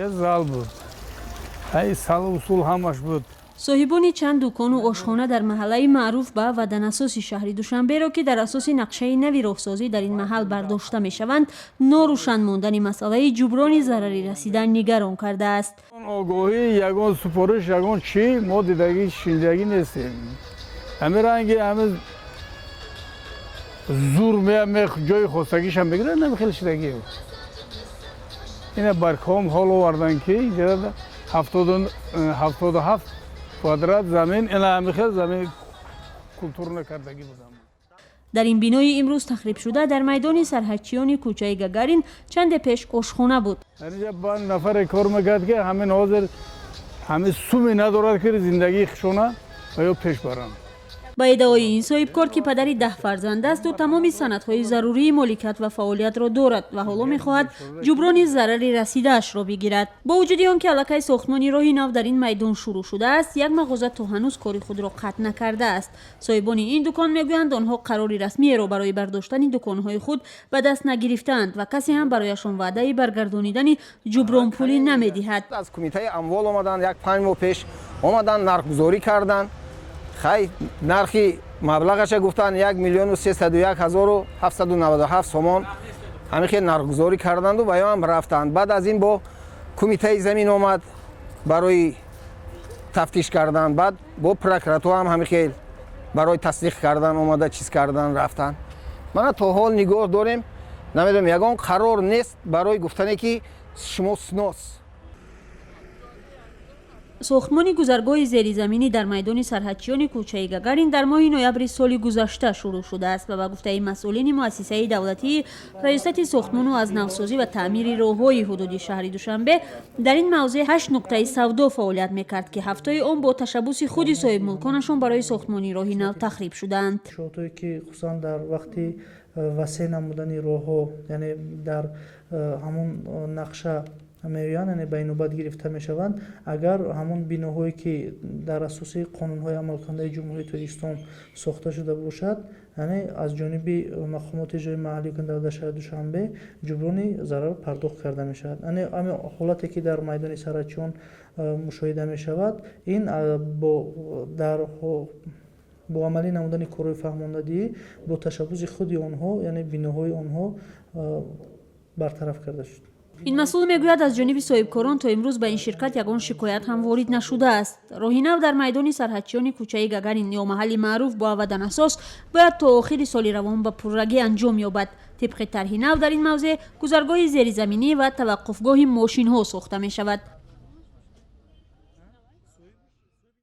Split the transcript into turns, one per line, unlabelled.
دیگه زال بود ای سال اصول همش بود
صاحبان چند دکان و آشخانه در محله معروف به ودناساسی شهر دوشنبه را که در اساس نقشه نوی راهسازی در این محل برداشته می شوند ناروشن ماندن مسئله جبران ضرری رسیدن نگران کرده است.
آگاهی یگان سپارش یگان چی ما دیدگی شنیدگی نیستیم همه رنگی همه زور می جای خواستگیش هم بگیره نمیخیل شدگی اینه برکام حال آوردن که 77 کوادرات زمین اینا همیشه زمین کلتور نکردگی بودم.
در این بینای امروز تخریب شده در میدان سرحدچیان کوچه گگارین چند پیش آشخانه بود.
اینجا با نفر کار میکرد که همین حاضر همه سومی ندارد که زندگی خشونه و یا پیش برن.
با ادعای این صاحبکار که پدری 10 فرزند است و تمام سندهای ضروری مالکیت و فعالیت را دارد و حالا میخواهد جبران ضرری رسیده اش را بگیرد. با وجود آنکه علاقه ساختمان راه نو در این میدان شروع شده است یک مغازه تا هنوز کار خود را قطع نکرده است. صاحبان این دکان میگویند آنها قراری رسمی را برای برداشتن دکانهای خود به دست نگرفتند و کسی هم برایشان وعده برگردانیدن جبران پولی نمیدهد.
از کمیته اموال آمدن یک 5 ماه پیش آمدن نرخگذاری کردن خیلی نرخی مبلغش گفتن 1,301,797 سومان همین خیلی نرخگذاری کردند و بیان رفتند. بعد از این با کمیته زمین آمد برای تفتیش کردن بعد با پروکراتور هم همین خیلی برای تصدیق کردن آمده چیز کردن رفتن. ما تا حال نگاه داریم نمیدونم یگان قرار نیست برای گفتنی که شما سناس
ساختمان گذرگاه زیرزمینی در میدان سرحدچیان کوچه گگارین در ماه نوامبر سال گذشته شروع شده است و به گفته مسئولین مؤسسه دولتی ریاست ساختمان و از نوسازی و تعمیر راههای حدودی شهر دوشنبه در این موضع 8 نقطه سودا فعالیت میکرد که 7 آن با تشبث خود صاحب ملکانشان برای ساختمان راه نو تخریب شدند.
شغلی که خصوصا در وقتی وسیع نمودن راهها یعنی در همون نقشه میان یعنی به نوبت گرفته می شوند اگر همون بناهایی که در اساس قانون‌های عملکننده جمهوری اسلامی ساخته شده باشد یعنی از جانب مقامات اجرایی محلی که در شهر دوشنبه جبران ضرر پرداخت کرده می شود. یعنی همین حالتی که در میدان سرحدچیان مشاهده می شود این با عملی نمودن کارهای فهماندهی با تشبث خود آنها یعنی بناهای آنها برطرف کرده شد.
این مسئول میگوید از جانب صاحبکاران تا امروز به این شرکت یگان شکایت هم وارد نشده است. راه نو در میدان سرحدچیان کوچه گگارین یا محل معروف با ودناساس باید تا آخر سال روان به پررگی انجام یابد. طبق طرح نو در این موضع گذرگاه زیرزمینی و توقفگاه ماشین ها ساخته می شود.